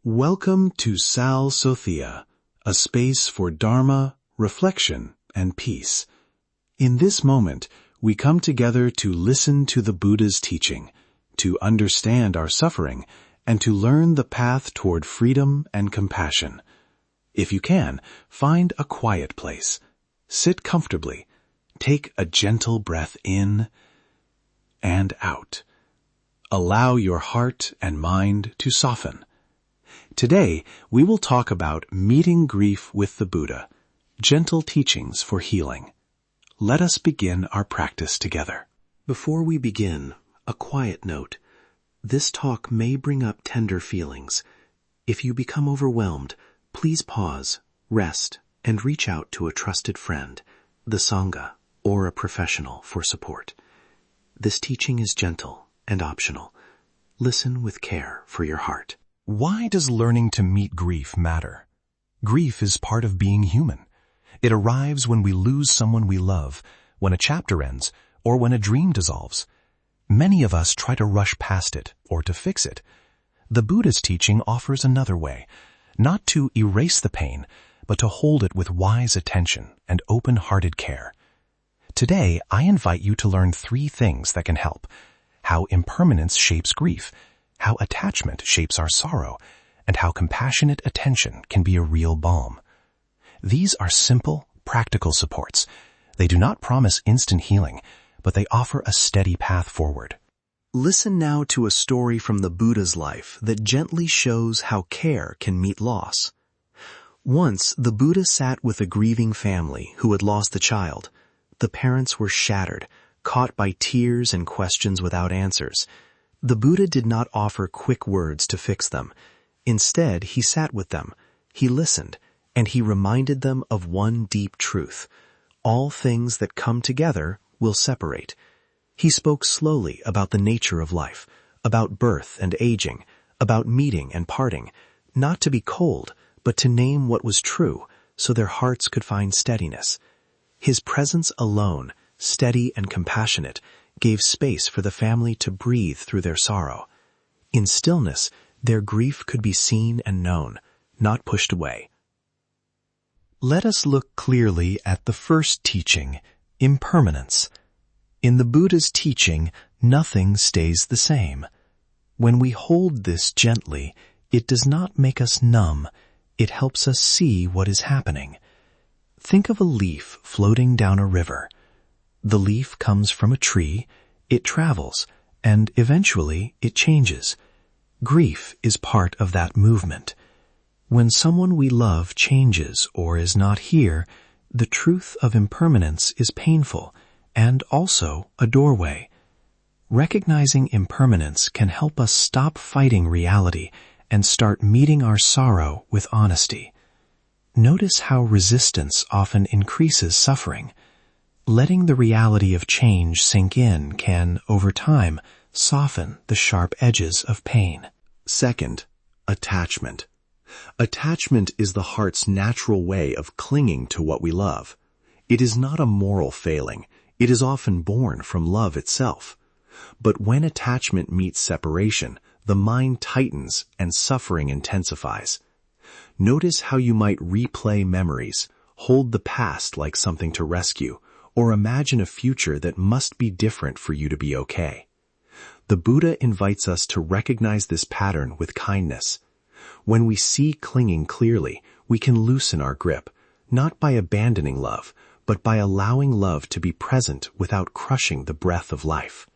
Welcome to Sal Sothea, a space for Dharma, reflection, and peace. In this moment, we come together to listen to the Buddha's teaching, to understand our suffering, and to learn the path toward freedom and compassion. If you can, find a quiet place. Sit comfortably. Take a gentle breath in and out. Allow your heart and mind to soften. Today, we will talk about meeting grief with the Buddha, gentle teachings for healing. Let us begin our practice together. Before we begin, a quiet note. This talk may bring up tender feelings. If you become overwhelmed, please pause, rest, and reach out to a trusted friend, the Sangha, or a professional for support. This teaching is gentle and optional. Listen with care for your heart. Why does learning to meet grief matter? Grief is part of being human. It arrives when we lose someone we love, when a chapter ends, or when a dream dissolves. Many of us try to rush past it or to fix it. The Buddha's teaching offers another way, not to erase the pain, but to hold it with wise attention and open-hearted care. Today, I invite you to learn 3 things that can help: how impermanence shapes grief, how attachment shapes our sorrow, and how compassionate attention can be a real balm. These are simple, practical supports. They do not promise instant healing, but they offer a steady path forward. Listen now to a story from the Buddha's life that gently shows how care can meet loss. Once, the Buddha sat with a grieving family who had lost a child. The parents were shattered, caught by tears and questions without answers. The Buddha did not offer quick words to fix them. Instead, he sat with them, he listened, and he reminded them of one deep truth: all things that come together will separate. He spoke slowly about the nature of life, about birth and aging, about meeting and parting, not to be cold, but to name what was true, so their hearts could find steadiness. His presence alone, steady and compassionate, gave space for the family to breathe through their sorrow. In stillness, their grief could be seen and known, not pushed away. Let us look clearly at the first teaching, impermanence. In the Buddha's teaching, nothing stays the same. When we hold this gently, it does not make us numb. It helps us see what is happening. Think of a leaf floating down a river. The leaf comes from a tree, it travels, and eventually it changes. Grief is part of that movement. When someone we love changes or is not here, the truth of impermanence is painful and also a doorway. Recognizing impermanence can help us stop fighting reality and start meeting our sorrow with honesty. Notice how resistance often increases suffering. Letting the reality of change sink in can, over time, soften the sharp edges of pain. Second, attachment. Attachment is the heart's natural way of clinging to what we love. It is not a moral failing. It is often born from love itself. But when attachment meets separation, the mind tightens and suffering intensifies. Notice how you might replay memories, hold the past like something to rescue, or imagine a future that must be different for you to be okay. The Buddha invites us to recognize this pattern with kindness. When we see clinging clearly, we can loosen our grip, not by abandoning love, but by allowing love to be present without crushing the breath of life.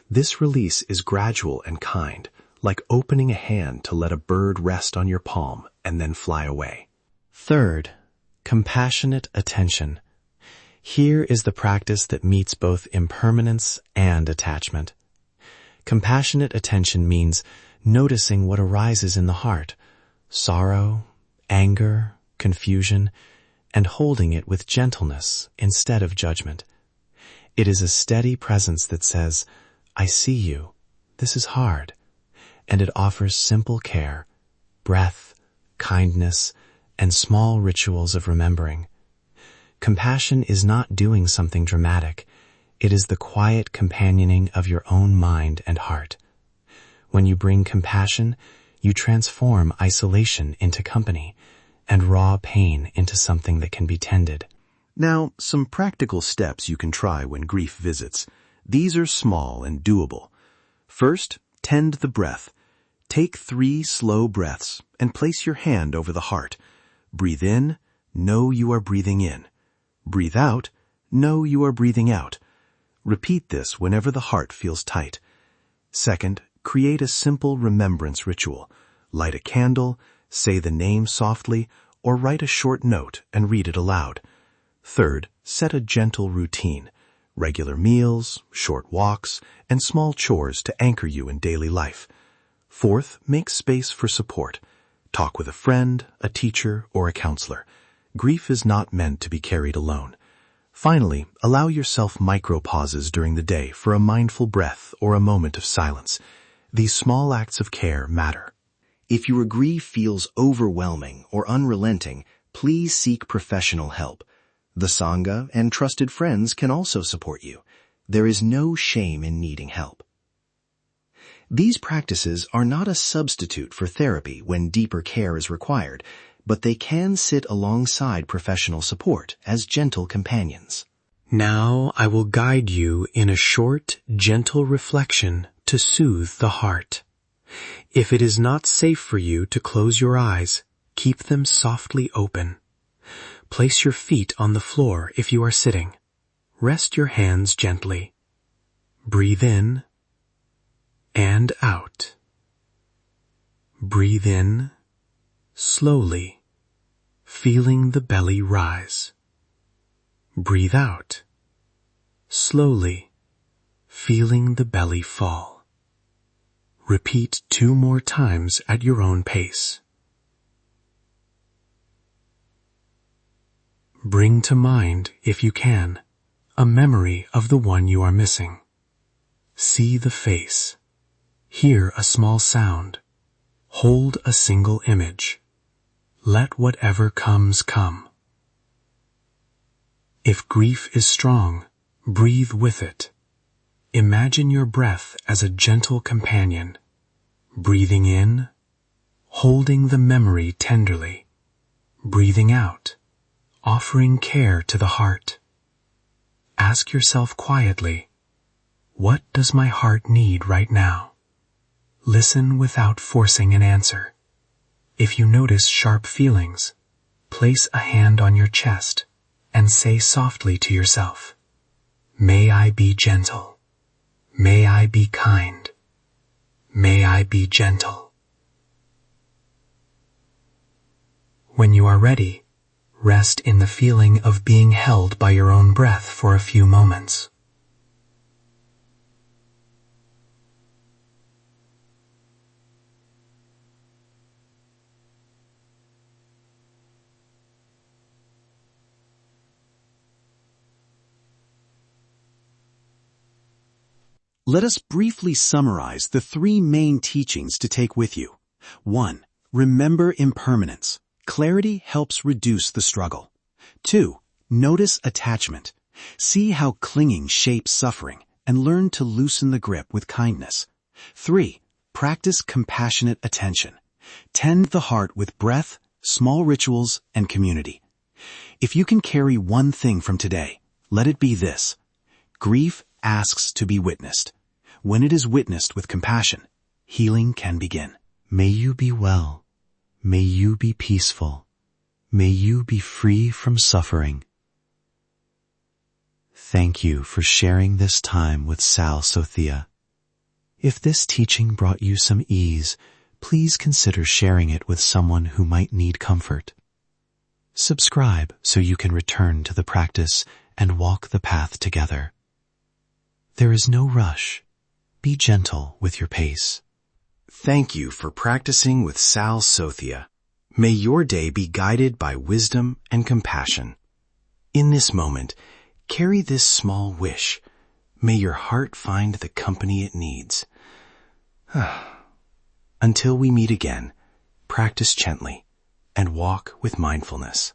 This release is gradual and kind, like opening a hand to let a bird rest on your palm and then fly away. Third, compassionate attention. Here is the practice that meets both impermanence and attachment. Compassionate attention means noticing what arises in the heart: sorrow, anger, confusion, and holding it with gentleness instead of judgment. It is a steady presence that says, "I see you. This is hard." And it offers simple care, breath, kindness, and small rituals of remembering. Compassion is not doing something dramatic. It is the quiet companioning of your own mind and heart. When you bring compassion, You transform isolation into company and raw pain into something that can be tended. Now, some practical steps you can try when grief visits. These are small and doable. First, tend the breath. Take 3 slow breaths and place your hand over the heart. Breathe in, know you are breathing in. Breathe out, know you are breathing out. Repeat this whenever the heart feels tight. Second, create a simple remembrance ritual. Light a candle, say the name softly, or write a short note and read it aloud. Third, set a gentle routine. Regular meals, short walks, and small chores to anchor you in daily life. Fourth, make space for support. Talk with a friend, a teacher, or a counselor. Grief is not meant to be carried alone. Finally, allow yourself micro-pauses during the day for a mindful breath or a moment of silence. These small acts of care matter. If your grief feels overwhelming or unrelenting, please seek professional help. The Sangha and trusted friends can also support you. There is no shame in needing help. These practices are not a substitute for therapy when deeper care is required, but they can sit alongside professional support as gentle companions. Now I will guide you in a short, gentle reflection to soothe the heart. If it is not safe for you to close your eyes, keep them softly open. Place your feet on the floor if you are sitting. Rest your hands gently. Breathe in and out. Breathe in slowly, feeling the belly rise. Breathe out slowly, feeling the belly fall. Repeat 2 more times at your own pace. Bring to mind, if you can, a memory of the one you are missing. See the face. Hear a small sound. Hold a single image. Let whatever comes come. If grief is strong, breathe with it. Imagine your breath as a gentle companion, breathing in, holding the memory tenderly, breathing out, offering care to the heart. Ask yourself quietly, what does my heart need right now? Listen without forcing an answer. If you notice sharp feelings, place a hand on your chest and say softly to yourself, may I be gentle. May I be kind. May I be gentle. When you are ready, rest in the feeling of being held by your own breath for a few moments. Let us briefly summarize the 3 main teachings to take with you. 1. Remember impermanence. Clarity helps reduce the struggle. 2. Notice attachment. See how clinging shapes suffering and learn to loosen the grip with kindness. 3. Practice compassionate attention. Tend the heart with breath, small rituals, and community. If you can carry one thing from today, let it be this. Grief asks to be witnessed. When it is witnessed with compassion, healing can begin. May you be well. May you be peaceful. May you be free from suffering. Thank you for sharing this time with Sal Sothea. If this teaching brought you some ease, please consider sharing it with someone who might need comfort. Subscribe so you can return to the practice and walk the path together. There is no rush. Be gentle with your pace. Thank you for practicing with Sal Sothea. May your day be guided by wisdom and compassion. In this moment, carry this small wish. May your heart find the company it needs. Until we meet again, practice gently and walk with mindfulness.